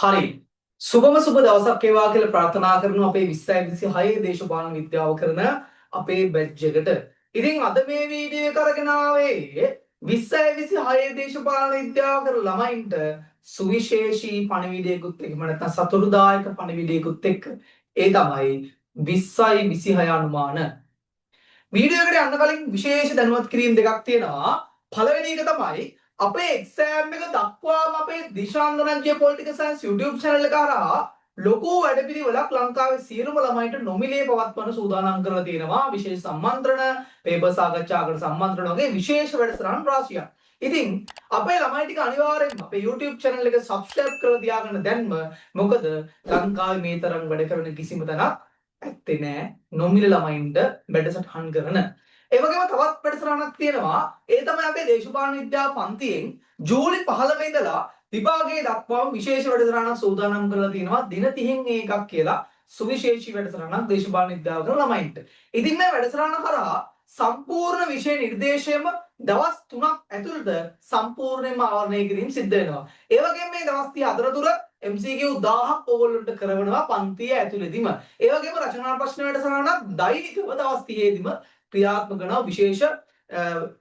හරි. සුබම සුබ දවසක් වේවා කියලා ප්‍රාර්ථනා කරනවා අපේ 2026 දේශපාලන විද්‍යාව කරන අපේ බැච් එකට. ඉතින් අද මේ වීඩියෝ එක අරගෙන ආවේ 2026 දේශපාලන විද්‍යාව කරන ළමයින්ට සුවිශේෂී පණිවිඩයකුත් එක්ක නැත්නම් සතුටුදායක පණිවිඩයකුත් එක්ක. ඒ තමයි 20යි 26 අනුමාන. වීඩියෝ එකට යන්න කලින් විශේෂ දැනුවත් කිරීම් දෙකක් තියෙනවා. පළවෙනි එක තමයි අපේ එක්සෑම් එක දක්වාම අපේ දිශාන්දනජ්‍ය පොලිටිකල් සයන්ස් YouTube channel එක හරහා ලොකු වැඩපිළිවෙලක් ලංකාවේ සියලුම ළමයින්ට නොමිලේ පවත්වන්න සූදානම් කරලා තියෙනවා. විශේෂ සම්මන්ත්‍රණ, පේපර් සාකච්ඡාකට සම්මන්ත්‍රණ වගේ විශේෂ වැඩසටහන් රාශියක්. ඉතින් අපේ ළමයි ටික අනිවාර්යෙන්ම අපේ YouTube channel එක subscribe කරලා තියාගන්න දැන්ම. මොකද ලංකාවේ මේ තරම් වැඩ කරන කිසිම තැනක් ඇත්තේ නෑ නොමිල ළමයින්ට වැඩසටහන් කරන. ඒ වගේම තවත් වැඩසටහනක් තියෙනවා. ඒ තමයි අපේ දේශපාලන විද්‍යාව පන්තියෙන් ජූලි 15 ඉඳලා විභාගයේ දක්වාම විශේෂ වැඩසටහනක් සූදානම් කරලා තියෙනවා. දින 30න් එකක් කියලා සුවිශේෂී වැඩසටහනක් දේශපාලන විද්‍යාව කරන ළමයින්ට. ඉතින් මේ වැඩසටහන කරා සම්පූර්ණ විෂය නිර්දේශයම දවස් 3ක් ඇතුළත සම්පූර්ණයෙන්ම ආවරණය කිරීම සිද්ධ වෙනවා. ඒ වගේම මේ දවස් 30 අතරතුර MCQ 1000ක් ඕගොල්ලන්ට කරවනවා පන්තිය ඇතුළේදීම. ඒ වගේම රචනා ප්‍රශ්න වැඩසටහනක් දෛනිකව දවස් 30 ෙදිම ක්‍රියාත්මක කරන විශේෂ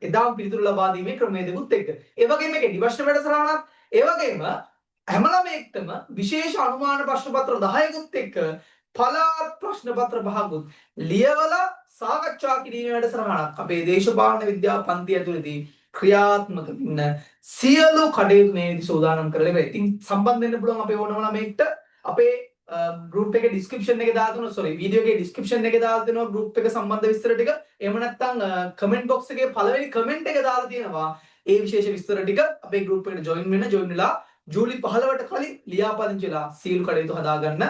එදාම පිළිතුරු ලබා දීමේ ක්‍රමවේදකුත් එක්ක. ඒ වගේම මේකේ ඩිවර්ෂන වැඩසටහනක්, ඒ වගේම හැම ළමයෙක්ටම විශේෂ අනුමාන ප්‍රශ්න පත්‍ර 10කුත් එක්ක පළාත් ප්‍රශ්න පත්‍ර 5කුත් ලියවලා සාකච්ඡා කිරීමේ වැඩසටහනක් අපේ දේශපාලන විද්‍යාව පන්තිය ඇතුළේදී ක්‍රියාත්මක වෙන්න සියලු කටයුතු මේ විදි සූදානම් කරලා ඉවරයි. ඉතින් සම්බන්ධ වෙන්න පුළුවන් අපේ ඕනම ළමයෙක්ට අපේ ගෲප් එකේ ඩිස්ක්‍රිප්ෂන් එකේ දාලා දෙනවා. සෝරි වීඩියෝ එකේ ඩිස්ක්‍රිප්ෂන් එකේ දාලා දෙනවා ගෲප් එක සම්බන්ධ විස්තර ටික. එහෙම නැත්නම් කමෙන්ට් බොක්ස් එකේ පළවෙනි කමෙන්ට් එක දාලා තියෙනවා. ඒ විශේෂ විස්තර ටික අපේ ගෲප් එකට ජොයින් වෙන්න. ජොයින් වෙලා ජූලි 15ට කලින් ලියාපදිංචිලා සීල් කටයුතු හදාගන්න.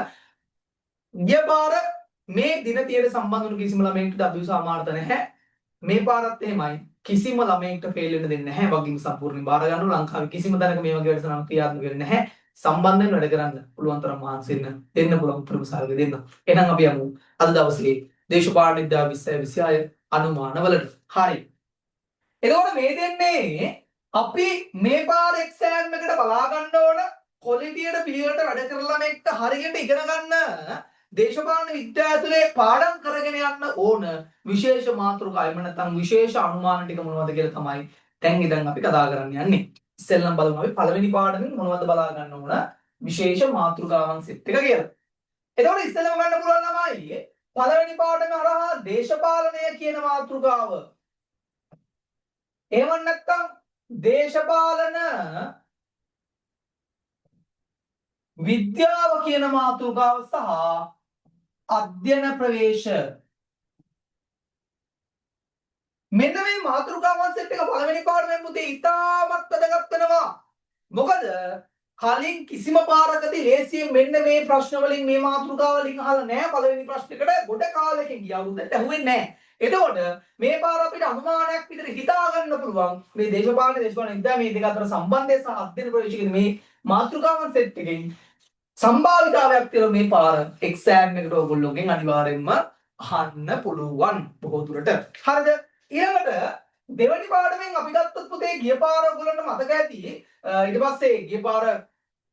ගිය පාර මේ දින 30ට සම්බන්ධ වුණු කිසිම ළමයෙක්ට අභිසාමාර්ථ නැහැ. මේ පාරත් එහෙමයි. කිසිම ළමයෙක්ට ෆේල් වෙන්න දෙන්නේ නැහැ. වගකීම් සම්පූර්ණයෙන් බාර ගන්නවා. ලංකාවේ කිසිම තැනක මේ වගේ වැඩසටහනක් ක්‍රියාත්මක වෙන්නේ නැහැ. සම්බන්ධයෙන් වැඩ කරන්න පුළුවන් තරම් මහන්සි දෙන්න පුළුවන් ප්‍රමුසාරක දෙන්න. එහෙනම් අපි යමු අද දවසේ දේශපාලන විද්‍යාව 2026 අනුමානවලට. හරි. එතකොට මේ දෙන්නේ අපි මේ පාර එක්සෑම් එකට බලා ගන්න ඕන ක්වොලිටියට පිළිවෙලට වැඩ කරලා මේකට හරියට ඉගෙන ගන්න දේශපාලන විද්‍යාව ඇතුලේ පාඩම් කරගෙන යන්න ඕන විශේෂ මාතෘකා එහෙම නැත්නම් විශේෂ අනුමාන ටික මොනවද කියලා තමයි දැන් ඉතින් අපි කතා කරන්න යන්නේ. ඉස්සෙල්ලම බලමු අපි පළවෙනි පාඩමෙන් මොනවද බලා ගන්න ඕන විශේෂ මාතෘකාවන් සෙට් එක කියලා. එතකොට ඉස්සෙල්ලම ගන්න පුළුවන් ළමයි පළවෙනි පාඩම හරහා දේශපාලනය කියන මාතෘකාව. එහෙම නැත්නම් දේශපාලන විද්‍යාව කියන මාතෘකාව සහ අධ්‍යයන ප්‍රවේශ මෙන්න මේ මාතෘකාවන් සෙට් එක පළවෙනි පාඩමෙන් පුතේ ඉතාමත් වැදගත් වෙනවා. මොකද කලින් කිසිම පාරකදී ලේසියෙන් මෙන්න මේ ප්‍රශ්න වලින් මේ මාතෘකාව වලින් අහලා නැහැ. පළවෙනි ප්‍රශ්නෙකට ගොඩ කාලෙකින් ගියා උන්ට ඇහුවෙන්නේ නැහැ. එතකොට මේ පාර අපිට අනුමානයක් විදිහට හිතා ගන්න පුළුවන් මේ දේශපාලන විද්‍යාව මේ දෙක අතර සම්බන්ධය සහ අධ්‍යයන ප්‍රවේශ කියන මේ මාතෘකාවන් සෙට් එකෙන් සම්භාවිතාවයක් තියෙන මේ පාර එක්සෑම් එකට ඔයගොල්ලෝගෙන් අනිවාර්යෙන්ම අහන්න පුළුවන් බොහෝ දුරට. හරිද? ඊළඟට දෙවැනි පාඩමෙන් අපි ගත්තොත් පුතේ ගිය පාර ඔයගොල්ලන්ට මතක ඇති. ඊට පස්සේ ගිය පාර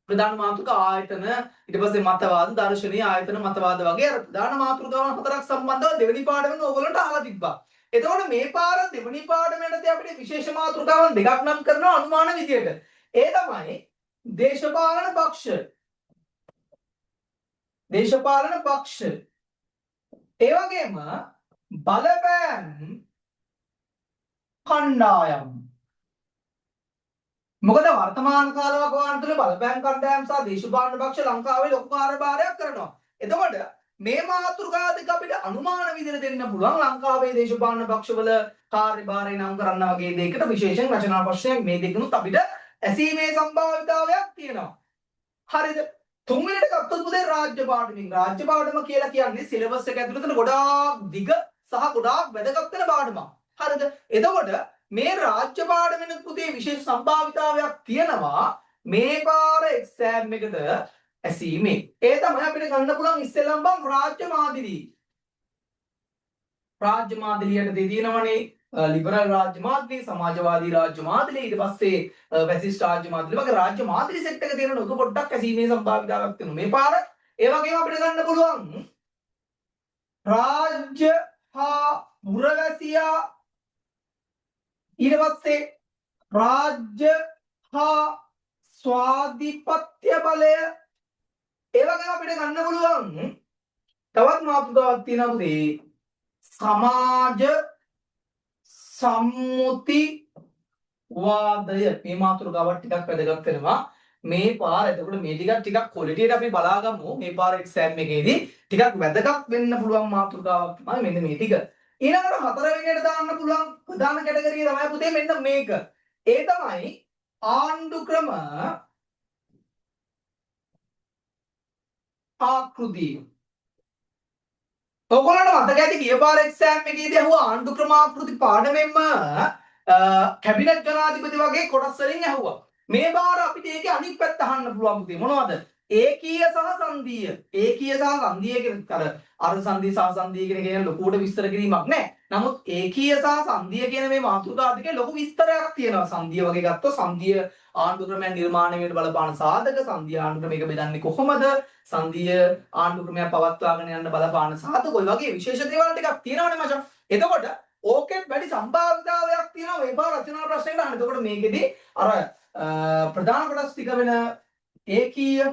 ප්‍රධාන මාතෘකා ආයතන, ඊට පස්සේ මතවාද, දර්ශනීය ආයතන මතවාද වගේ අර ප්‍රධාන මාතෘකාවන් හතරක් සම්බන්ධව දෙවැනි පාඩමෙන් ඔයගොල්ලන්ට අහලා තිබ්බා. එතකොට මේ පාර දෙවැනි පාඩමේදී අපිට විශේෂ මාතෘකාවන් දෙකක් නම් කරනවා අනුමාන විදියට. ඒ තමයි දේශපාලන පක්ෂ. දේශපාලන පක්ෂ. ඒ වගේම බලපෑම් කණ්ඩායම්. මොකද වර්තමාන කාල වකවානුව තුළ බලපෑම් කණ්ඩායම් සහ දේශපාලන පක්ෂ ලංකාවේ ලොකු කාර්යභාරයක් කරනවා. එතකොට මේ මාතෘකා දෙක අපිට අනුමාන විදිහට දෙන්න පුළුවන් ලංකාවේ දේශපාලන පක්ෂවල කාර්යභාරය නම් කරන්න වගේ දෙයකට විශේෂයෙන් රචනා ප්‍රශ්නයක් මේ දෙකනොත් අපිට ඇසීමේ සම්භාවිතාවයක් තියෙනවා. හරිද? තුන්වෙනිට ගත්තොත් පුතේ රාජ්‍ය පාඩමෙන්. රාජ්‍ය පාඩම කියලා කියන්නේ සිලබස් එක ඇතුළත ගොඩාක් දිග සහ ගොඩාක් වැදගත් වෙන පාඩමක්. හරිද? එතකොට මේ රාජ්‍ය පාඩමෙන් පුතේ විශේෂ සම්භාවිතාවයක් තියෙනවා මේ පාර එක්සෑම් එකට ඇසීමේ. ඒ තමයි අපිට ගන්න පුළුවන් ඉස්සෙල්ලම රාජ්‍ය මාදිලි. රාජ්‍ය මාදිලියට දෙදිනවනේ ලිබරල් රාජ්‍ය මාධ්‍ය, සමාජවාදී රාජ්‍ය මාධ්‍ය, ඊට පස්සේ ෆැසිස්ට් රාජ්‍ය මාධ්‍ය වගේ රාජ්‍ය මාධ්‍ය සෙට් එක තියෙන එක පොඩ්ඩක් ඇසීමේ සම්භාවිතාවක් තියෙනවා. මේ පාර ඒ වගේම අපිට ගන්න පුළුවන් රාජ්‍ය හා පුරවැසියා, ඊට පස්සේ රාජ්‍ය හා ස්වාධිපත්‍ය බලය, ඒ වගේම අපිට ගන්න පුළුවන් තවත් මාතෘකාවක් තියෙනවා පුතේ, සමාජ සම්මුති වාදය. මේ මාතෘකාවත් ටිකක් වැදගත් වෙනවා මේ පාර. එතකොට මේ ටිකක් ක්වොලිටියට අපි බලාගමු. මේ පාර එක්සෑම් එකේදී ටිකක් වැදගත් වෙන්න පුළුවන් මාතෘකාවක් තමයි මෙන්න මේ ටික. ඊළඟට 4 වෙනියට දාන්න පුළුවන් ප්‍රධාන කැටගරිය තමයි පුතේ මෙන්න මේක. ඒ තමයි ආණ්ඩු ක්‍රම ආකෘතිය. ඔයගොල්ලන්ට මතක ඇති ගිය පාර එක්සෑම් එකේදී අහුවා ආණ්ඩු ක්‍රම ආකෘති පාඩමෙන්ම කැබිනට් ජනාධිපති වගේ කොටස් වලින් ඇහුවා. මේ පාර අපිට ඒකේ අනිත් පැත්ත අහන්න පුළුවන් පුතේ. මොනවද? ඒකීය සහ සංධීය. ඒකීය සහ සංධීය කියන අර සංධී සහ සංධීය කියන ලොකුවට විස්තර කිරීමක් නැහැ. නමුත් ඒකීය සහ සංධීය කියන මේ මාතෘකා දෙකේ ලොකු විස්තරයක් තියෙනවා. සංධීය වගේ ගත්තොත් සංධීය ආණ්ඩු ක්‍රමයන් නිර්මාණය වෙන්න බලපාන සාධක, සංධීය ආණ්ඩු ක්‍රමයක බෙදන්නේ කොහොමද, සංධීය ආණ්ඩු ක්‍රමයක් පවත්වාගෙන යන්න බලපාන සාධක, ඔය වගේ විශේෂ දේවල් ටිකක් තියෙනවනේ මචං. එතකොට ඕකෙත් වැඩි සම්භාවිතාවයක් තියෙනවා මේ පාර රචනා ප්‍රශ්නයකට අහන්න. එතකොට මේකෙදි අර ප්‍රධාන කොටස් ටික වෙන ඒකීය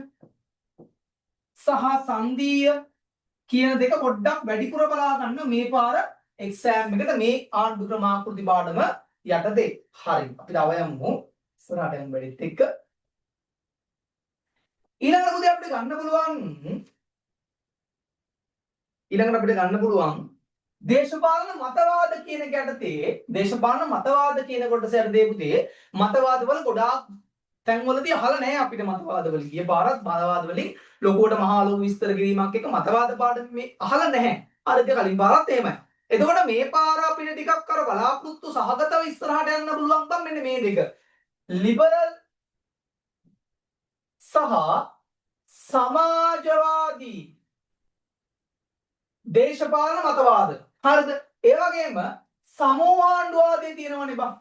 සහ සංධීය කියන දෙක පොඩ්ඩක් වැඩිපුර බලා ගන්න මේ පාර එක්සෑම් එකට මේ ආණ්ඩු ක්‍රම ආකෘති පාඩම යටතේ. හරි. අපි තව යමු ඉස්සරහට යමු වැඩිත් එක්ක. ඊළඟට උදේ අපිට ගන්න පුළුවන් දේශපාලන මතවාද කියන එක යටතේ, දේශපාලන මතවාද කියන කොටස යටතේ පුතේ මතවාදවල ගොඩාක් තැන්වලදී අහලා නැහැ අපිට මතවාදවල. ගිය පාරත් මතවාද වලින් ලොකුවට මහා ලොකු විස්තර කිරීමක් එක මතවාද පාඩම මේ අහලා නැහැ. අර ඉතින් කලින් පාරත් එහෙමයි. එතකොට මේ පාර අපිට ටිකක් අර බලාපොරොත්තු සහගතව ඉස්සරහට යන්න පුළුවන් නම් මෙන්න මේ දෙක. ලිබරල් සහ සමාජවාදී දේශපාලන මතවාද. හරිද? ඒ වගේම සමූහාණ්ඩුවාදයේ තියෙනවනේ බං.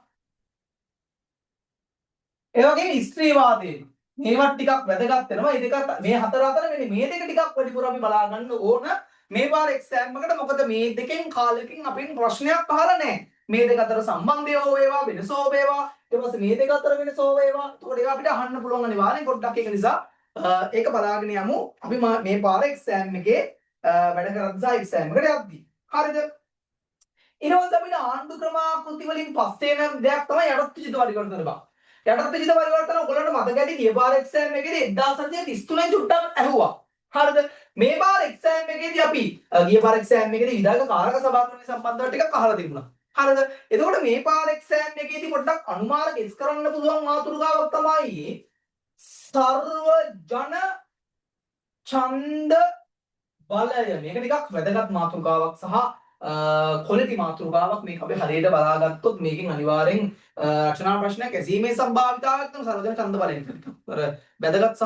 ඒ වගේම ස්ත්‍රීවාදයේ. මේවත් ටිකක් වැදගත් වෙනවා. මේ දෙක මේ හතර අතර මෙන්න මේ දෙක ටිකක් වැඩිපුර අපි බලා ගන්න ඕන. මේ පාර එක්සෑම් එකට මොකද මේ දෙකෙන් කාලෙකින් අපෙන් ප්‍රශ්නයක් අහලා නැහැ. මේ දෙක අතර සම්බන්ධය හෝ වේවා වෙනස හෝ වේවා. ඊට පස්සේ මේ දෙක අතර වෙනස හෝ වේවා. ඒකට ඒක අපිට අහන්න පුළුවන් අනිවාර්යෙන් පොඩ්ඩක්. ඒක නිසා ඒක බලාගෙන යමු. අපි මේ පාර එක්සෑම් එකේ වැඩ කරද්දී එක්සෑම් එකට යද්දී. හරිද? ඊට පස්සේ අපිට ආණ්ඩු ක්‍රම ආකෘති වලින් පස්සේ වෙන දෙයක් තමයි යටත් විජිත පරිවර්තන බා. යටත් විජිත පරිවර්තන ඔයගොල්ලන්ට මතක ඇති ගිය පාර එක්සෑම් එකේදී 1933 චුට්ටක් ඇහුවා. හරිද? මේ පාර එක්සෑම් එකේදී අපි ගිය පාර එක්සෑම් එකේදී විධායක කාරක සභා ක්‍රමය සම්බන්ධව ටිකක් අහලා තිබුණා. හරිද? එතකොට මේ පාර එක්සෑම් එකේදී පොඩ්ඩක් අනුමාන ගෙස් කරන්න පුළුවන් මාතෘකාවක් තමයි සර්ව ජන ඡන්ද බලය. මේක ටිකක් වැදගත් මාතෘකාවක් සහ ක්වොලිටි මාතෘකාවක්. මේක අපි හරියට බලාගත්තොත් මේකෙන් අනිවාර්යෙන් රචනා ප්‍රශ්නයක් ඇසීමේ සම්භාවිතාවක් තියෙන සර්වජන ඡන්ද බලයෙන්. අර වැදගත් සහ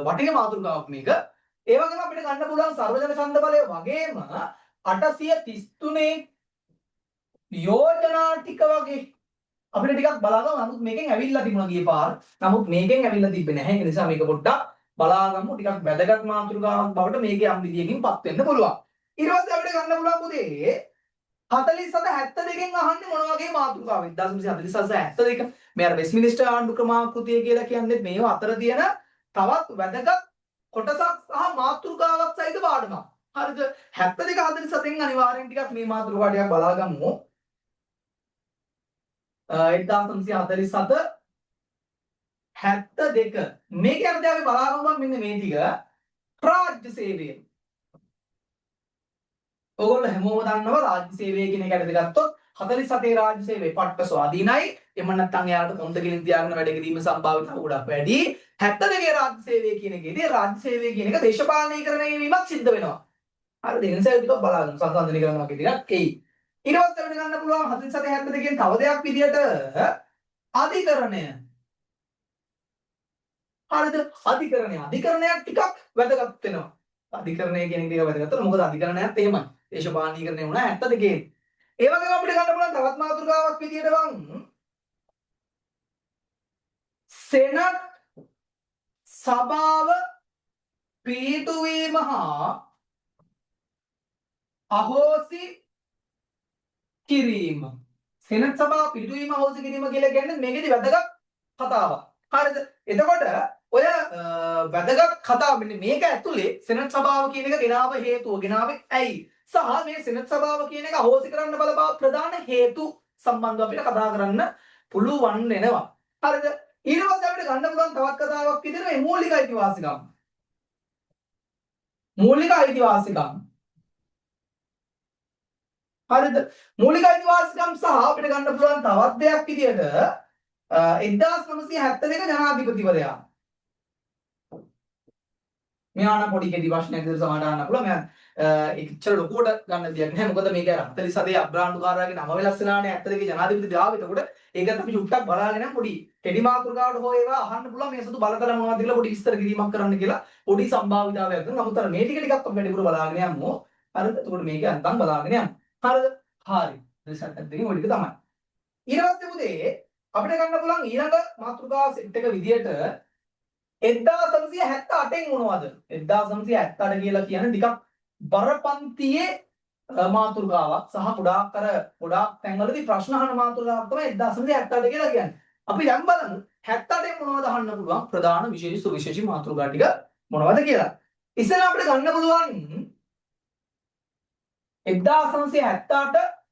වටිනා මාතෘකාවක් මේක. ඒ වගේම අපිට ගන්න පුළුවන් සර්වජන ඡන්ද බලය වගේම 833 යෝජනා ටික වගේ අපිට ටිකක් බලාගමු. නමුත් මේකෙන් ඇවිල්ලා තිබුණා ගිය පාර. නමුත් මේකෙන් ඇවිල්ලා තිබ්බේ නැහැ. ඒ නිසා මේක පොඩ්ඩක් බලාගමු. ටිකක් වැදගත් මාතෘකාවක් බවට මේකේ යම් විදියකින් පත් වෙන්න පුළුවන්. ඊට පස්සේ අපිට ගන්න පුළුවන් පුතේ 47 72න් අහන්නේ මොන වගේ මාතෘකාවක්ද? 1947 72 මේ අර වෙස්ට්මිනිස්ටර් ආණ්ඩු ක්‍රමාකෘතිය කියලා කියන්නේ මේව අතර තියෙන තවත් වැදගත් කොටසක් සහ මාතෘකාවක් සහිත පාඩමක්. හරිද? 72 47න් අනිවාර්යෙන් ටිකක් මේ මාතෘකාව ටිකක් බලාගමු. 1947 72 මේක යනදී අපි බලාගමු මෙන්න මේ ටික රාජ්‍ය සේවය. ඔයගොල්ලෝ හැමෝම දන්නවා රාජ්‍ය සේවය කියන එක ඇරෙද්දී ගත්තොත් 47 රාජ්‍ය සේවය පට්ට ස්වාධීනයි. එම නැත්නම් එයාලට කොන්ද ගිලින් තියාගෙන වැඩ කිරීම සම්භාවිතාව ගොඩක් වැඩි. 72 රාජ්‍ය සේවය කියන එකේදී රාජ්‍ය සේවය කියන එක දේශපාලනීකරණය වීමක් සිද්ධ වෙනවා. හරි දෙන්සල් ටිකක් බලන්න සංසන්දනය කරනවා කියන ටිකක් එයි. ඊට පස්සේ අපිට ගන්න පුළුවන් 47 72 තව දෙයක් විදියට අධිකරණය. හරිද? අධිකරණයක් ටිකක් වැදගත් වෙනවා. අධිකරණය කියන එක ටික වැදගත් වෙනවා. මොකද අධිකරණයත් එහෙමයි. දේශපාලනීකරණය වුණා 72. ඒ වගේම අපිට ගන්න පුළුවන් තවත් මාතෘකාවක් විදියට වන් සෙනග් සභාව පිහිටුවීම හා අහෝසි කිරීම. සෙනග් සභාව පිහිටුවීම අහෝසි කිරීම කියලා කියන්නේ මේකේදී වැදගත් කතාවක්. හරිද? එතකොට ඔය වැදගත් කතාව මෙන්න මේක ඇතුලේ සෙනග් සභාව කියන එක ගෙනාව හේතුව ගෙනාවේ ඇයි? සහ මේ සෙනග් සභාව කියන එක අහෝසි කරන්න බලපා ප්‍රධාන හේතු සම්බන්ධව අපිට කතා කරන්න පුළුවන් වෙනවා. හරිද? ඊට පස්සේ අපිට ගන්න පුළුවන් තවත් කතාවක් විදිහට මේ මූලික අයිතිවාසිකම්. මූලික අයිතිවාසිකම්. හරිද? මූලික අයිතිවාසිකම් සහ අපිට ගන්න පුළුවන් තවත් දෙයක් විදිහට 1972 ජනාධිපතිවරයා. මෙයාන පොඩි කෙටි ප්‍රශ්නයක් විදිහට සමහරට අහන්න පුළුවන්. මම එච්චර ලොකුවට ගන්න දෙයක් නැහැ. මොකද මේක 47 අබ්‍රාණ්ඩුකාරයාගේ නම වෙනස් වෙනානේ 72 ජනාධිපති ආව. එතකොට ඒකත් අපි චුට්ටක් බලාගෙන පොඩි කෙටි මාතෘකාවට හෝ ඒවා අහන්න පුළුවන්. මේ සතු බලතල මොනවද කියලා පොඩි විස්තර කිරීමක් කරන්න කියලා පොඩි සම්භාවිතාවයක් කරනවා. නමුත් අර මේ ටික ටිකක් අපි වැඩිපුර බලාගෙන යමු. හරිද? එතකොට මේක අන්තම් බලාගෙන යමු. හරිද? හරි. රිසල්ට් එක දෙකේ ඔය ටික තමයි. ඊට පස්සේ පුතේ අපිට ගන්න පුළුවන් ඊළඟ මාතෘකාව සෙට් එක විදියට 1978න් මොනවද? 1978 කියලා කියන්නේ ටිකක් බරපන්තියේ මාතෘකාවක් සහ ගොඩාක් තැන්වලදී ප්‍රශ්න අහන මාතෘකාවක් තමයි 1978 කියලා කියන්නේ. අපි දැන් බලමු 78න් මොනවද අහන්න පුළුවන් ප්‍රධාන විශේෂ සුවිශේෂී මාතෘකා ටික මොනවද කියලා. ඉතින් අපිට ගන්න පුළුවන් 1978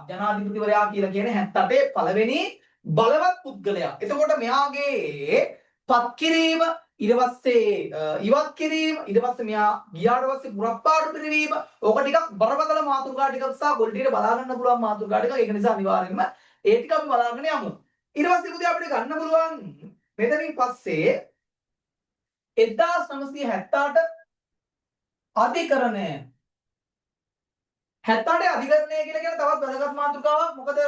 ජනාධිපතිවරයා කියලා කියන්නේ 78 පළවෙනි බලවත් පුද්ගලයා. එතකොට මෙයාගේ පත් කිරීම ඊට පස්සේ ඉවත් කිරීම ඊට පස්සේ මෙයා ගියාට පස්සේ පුරප්පාඩු පිරවීම ඕක ටිකක් බරපතල මාතෘකා ටිකක් සහ පොලිටියට බලා ගන්න පුළුවන් මාතෘකා ටිකක්. ඒක නිසා අනිවාර්යෙන්ම ඒ ටික අපි බලාගෙන යමු. ඊට පස්සේ පුතේ අපිට ගන්න පුළුවන් මෙතනින් පස්සේ 1978 අධිකරණය 78 අධිකරණය කියලා කියන තවත් වැදගත් මාතෘකාවක්. මොකද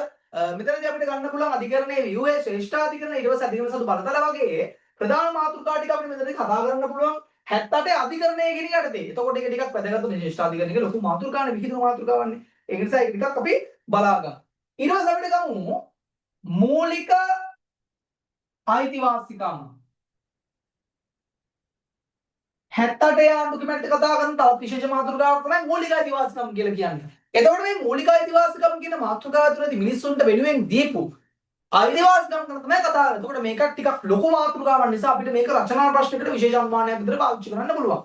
මෙතනදී අපිට ගන්න පුළුවන් අධිකරණයේ ව්‍යුහයේ ශ්‍රේෂ්ඨාධිකරණ ඊට පස්සේ අධිකරණ සතු බලතල වගේ ප්‍රධාන මාතෘකා ටික අපිට මෙතනදී කතා කරන්න පුළුවන් 78 අධිකරණය කියන යටතේ. එතකොට ඒක ටිකක් වැදගත් ශ්‍රේෂ්ඨාධිකරණයේ ලොකු මාතෘකානේ විහිදුණු මාතෘකාවන්නේ. ඒක නිසා ඒක ටිකක් අපි බලා ගමු. ඊට පස්සේ අපිට ගමු මූලික අයිතිවාසිකම්. 78 ආණ්ඩු කමිටුවට කතා කරන තවත් විශේෂ මාතෘකාවක් තමයි මූලික අයිතිවාසිකම් කියලා කියන්නේ. එතකොට මේ මූලික අයිතිවාසිකම් කියන මාතෘකාව තුළදී මිනිස්සුන්ට වෙනුවෙන් දීපු අයිතිවාසිකම් ගැන තමයි කතා කරන්නේ. එතකොට මේක ටිකක් ලොකු මාතෘකාවක් නිසා අපිට මේක රචනා ප්‍රශ්නයකට විශේෂ අනුමානයක් විදිහට පාවිච්චි කරන්න පුළුවන්.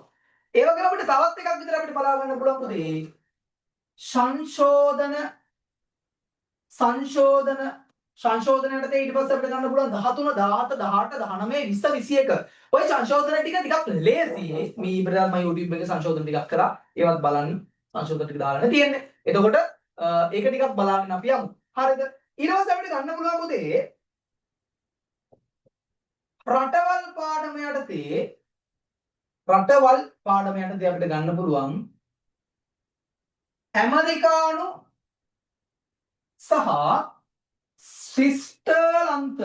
ඒ වගේම අපිට තවත් එකක් විදිහට අපිට බලා ගන්න පුළුවන් පුතේ සංශෝධනයට ඊට පස්සේ අපිට ගන්න පුළුවන් 13 17 18 19 20 21 ඔය සංශෝධන ටික ලේසි. මේ ඉබ්‍රාල් මම YouTube එකේ සංශෝධන ටිකක් කරා. ඒවත් බලන්න. සංශෝධන ටික දාලා තියෙන්නේ. එතකොට ඒක ටිකක් බලාගෙන අපි යමු. හරිද? ඊට පස්සේ අපිට ගන්න පුළුවන් පුතේ රටවල් පාඩම යටතේ අපිට ගන්න පුළුවන් ඇමරිකානු සහ ශිෂ්ටලන්ත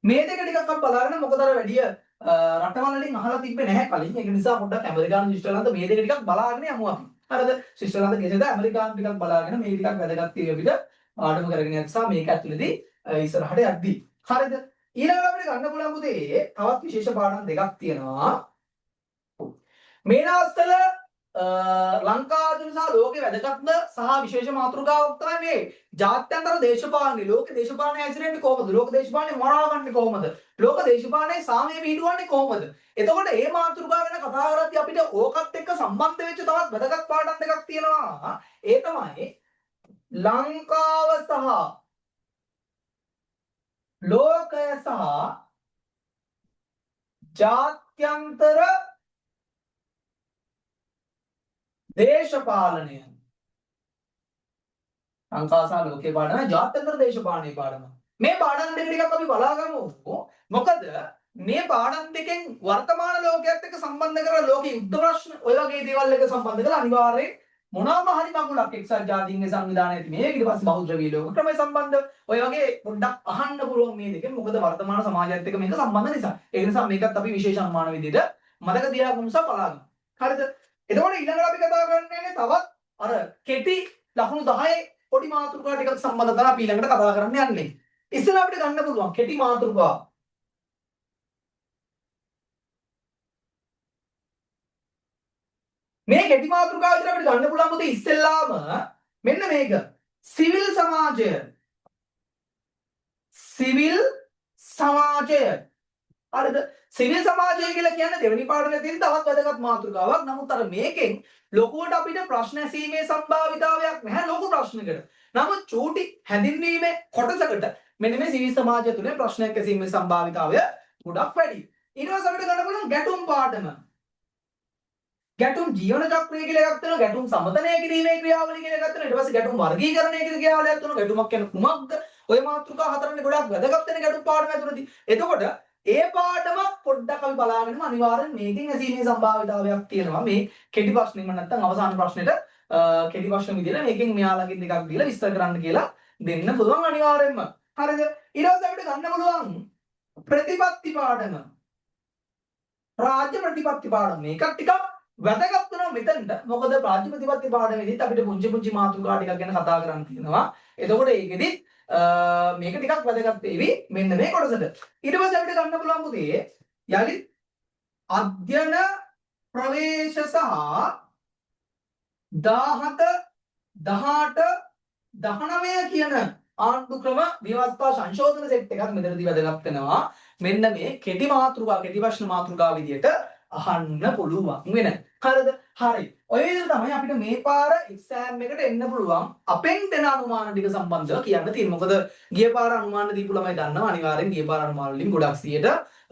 මේ දෙක ටිකක් අපි බලාගෙන මොකද අර වැඩි රටවල් වලින් අහලා තිබ්බේ නැහැ කලින්. ඒක නිසා පොඩ්ඩක් ඇමරිකානු ශිෂ්ටලන්ත මේ දෙක ටිකක් බලාගෙන යමු අපි. හරිද? ශිෂ්ටලන්ත කෙසේද ඇමරිකානු ටිකක් බලාගෙන මේ ටිකක් වැදගත් තියෙවිද පාඩම කරගෙන යන්න නිසා මේක ඇතුළේදී ඉස්සරහට යද්දී. හරිද? ඊළඟට අපිට ගන්න පුළුවන් පුතේ තවත් විශේෂ පාඩම් දෙකක් තියෙනවා. මේ දවස්වල ලංකාවේ සහ ලෝකේ වැදගත්ම සහ විශේෂ මාතෘකාවක් තමයි මේ ජාත්‍යන්තර දේශපාලනේ. ලෝක දේශපාලනය ඇසිරෙන්නේ කොහොමද? ලෝක දේශපාලනේ මරාගන්නේ කොහොමද? ලෝක දේශපාලනේ සාමය පිහිටුවන්නේ කොහොමද? එතකොට මේ මාතෘකාව ගැන කතා කරද්දී අපිට ඕකත් එක්ක සම්බන්ධ වෙච්ච තවත් වැදගත් පාඩම් දෙකක් තියෙනවා. ඒ තමයි ලංකාව සහ ලෝකය සහ ජාත්‍යන්තර දේශපාලනය. ලංකාව සහ ලෝකයේ පාඩම ජාත්‍යන්තර දේශපාලනයේ පාඩම. මේ පාඩම් දෙක ටිකක් අපි බලාගමු. මොකද මේ පාඩම් දෙකෙන් වර්තමාන ලෝකයේත් එක්ක සම්බන්ධ කරලා ලෝක යුද්ධ ප්‍රශ්න ඔය වගේ දේවල් එක සම්බන්ධ කරලා අනිවාර්යයෙන් මොනවාම හරි මඟුලක් එක්සත් ජාතීන්ගේ සංවිධානය ඇති මේක ඊට පස්සේ බහුද්‍රව්‍ය ලෝක ක්‍රමය සම්බන්ධ ඔය වගේ පොඩ්ඩක් අහන්න පුළුවන් මේ දෙකෙන්. මොකද වර්තමාන සමාජයත් එක්ක මේක සම්බන්ධ නිසා. ඒ නිසා මේකත් අපි විශේෂ අනුමාන විදිහට මතක තියාගමු සහ බලාගමු. හරිද? එතකොට ඊළඟට අපි කතා කරන්නේ තවත් අර කෙටි ලකුණු 10 පොඩි මාතෘකා ටිකක් සම්බන්ධ කරලා අපි ඊළඟට කතා කරන්න යන්නේ. ඉස්සෙල්ලා අපිට ගන්න පුළුවන් කෙටි මාතෘකා. මේ කෙටි මාතෘකාව විතර අපිට ගන්න පුළුවන් මොකද ඉස්සෙල්ලාම මෙන්න මේක. සිවිල් සමාජය. සිවිල් සමාජය. හරිද? සිවිල් සමාජය කියලා කියන්නේ දෙවෙනි පාඩමේ තියෙන තවත් වැදගත් මාතෘකාවක්. නමුත් අර මේකෙන් ලොකුවට අපිට ප්‍රශ්න ඇසීමේ සම්භාවිතාවයක් නැහැ ලොකු ප්‍රශ්නයකට. නමුත් චූටි හැඳින්වීමේ කොටසකට මෙන්න මේ සිවිල් සමාජය තුනේ ප්‍රශ්නයක් ඇසීමේ සම්භාවිතාවය ගොඩක් වැඩි. ඊට පස්සේ අපිට ගන්න පුළුවන් ගැටුම් පාඩම. ගැටුම් ජීවන චක්‍රය කියලා එකක් තියෙනවා. ගැටුම් සමතනය කිරීමේ ක්‍රියාවලිය කියලා එකක් තියෙනවා. ඊට පස්සේ ගැටුම් වර්ගීකරණය කියලා ක්‍රියාවලියක් තියෙනවා. ගැටුමක් කියන්නේ කුමක්ද? ඔය මාතෘකා හතරනේ ගොඩක් වැදගත් වෙන ගැටුම් පාඩම ඇතුළතදී. එතකොට ඒ පාඩම පොඩ්ඩක් අපි බලාගෙනම අනිවාර්යෙන් මේකෙන් ඇසීමේ සම්භාවිතාවයක් තියෙනවා. මේ කෙටි ප්‍රශ්නෙම නැත්නම් අවසාන ප්‍රශ්නෙට කෙටි ප්‍රශ්න විදිහට මේකෙන් මෙයාලගෙන් දෙකක් දීලා විස්තර කරන්න කියලා දෙන්න පුළුවන් අනිවාර්යෙන්ම. හරිද? ඊට පස්සේ අපිට ගන්න පුළුවන් ප්‍රතිපත්ති පාඩම. රාජ්‍ය ප්‍රතිපත්ති පාඩම. මේකත් ටිකක් වැදගත් වෙනවා මෙතනට. මොකද රාජ්‍ය ප්‍රතිපත්ති පාඩමේදීත් අපිට පුංචි මාතෘකා ටිකක් ගැන කතා කරන්න තියෙනවා. එතකොට ඒකෙදිත් මේක ටිකක් වැදගත් වෙවි මෙන්න මේ කොටසට. ඊට පස්සේ අපිට ගන්න පුළුවන් පුතේ යලි අධ්‍යයන ප්‍රවේශ සහ 17 18 19 කියන ආණ්ඩු ක්‍රම ව්‍යවස්ථා සංශෝධන සෙට් එකක් මෙතනදී වැදගත් වෙනවා. මෙන්න මේ කෙටි මාතෘකා කෙටි ප්‍රශ්න මාතෘකා විදියට අහන්න පුළුවන් වෙන. හරිද? හරි. ඔය විදිහට තමයි අපිට මේ පාර එක්සෑම් එකට එන්න පුළුවන් අපෙන් දෙන අනුමාන ටික සම්බන්ධව කියන්න තියෙන්නේ. මොකද ගිය පාර අනුමාන දීපු ළමයි දන්නවා අනිවාර්යෙන් ගිය පාර අනුමාන වලින් ගොඩක්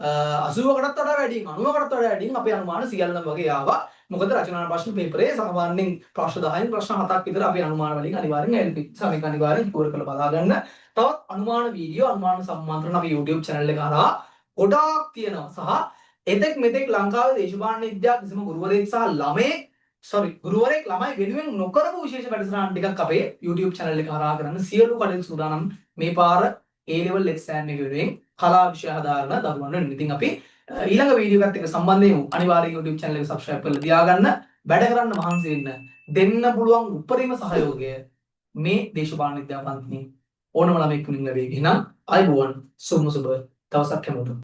80කටත් වඩා වැඩියෙන් 90කටත් වඩා වැඩියෙන් අපේ අනුමාන සියල්ලම වගේ ආවා. මොකද රචනා ප්‍රශ්න පේපරේ සාමාන්‍යයෙන් ප්‍රශ්න 10න් ප්‍රශ්න 7ක් විතර අපි අනුමාන වලින් අනිවාර්යෙන් ඇල්පි. සමේක අනිවාර්යෙන් පුර කරලා බලා ගන්න. තවත් අනුමාන වීඩියෝ අනුමාන සම්මාන්ත්‍රණ අපි YouTube channel එක හරහා ගොඩාක් තියෙනවා. සහ එතෙක් මෙතෙක් ලංකාවේ දේශපාලන විද්‍යාව කිසිම ගුරුවරයෙක් සහ ගුරුවරයෙක් ළමයි වෙනුවෙන් නොකරපු විශේෂ වැඩසටහන් ටිකක් අපේ YouTube channel එක හරහා කරන්න සියලු කඩේ සූදානම් මේ පාර A level exam එක වෙනුවෙන් කලා විෂය හදාරන දරුවන් වෙනුවෙන්. ඉතින් අපි ඊළඟ වීඩියෝ එකත් එක්ක සම්බන්ධ වෙමු. අනිවාර්යෙන් YouTube channel එක subscribe කරලා තියාගන්න. වැඩ කරන්න මහන්සි වෙන්න. දෙන්න පුළුවන් උපරිම සහයෝගය මේ දේශපාලන විද්‍යාව පන්තියේ ඕනම ළමෙක් වෙනුවෙන් ලැබෙයි. එහෙනම් අයබෝවන් සුබ දවසක් හැමෝටම.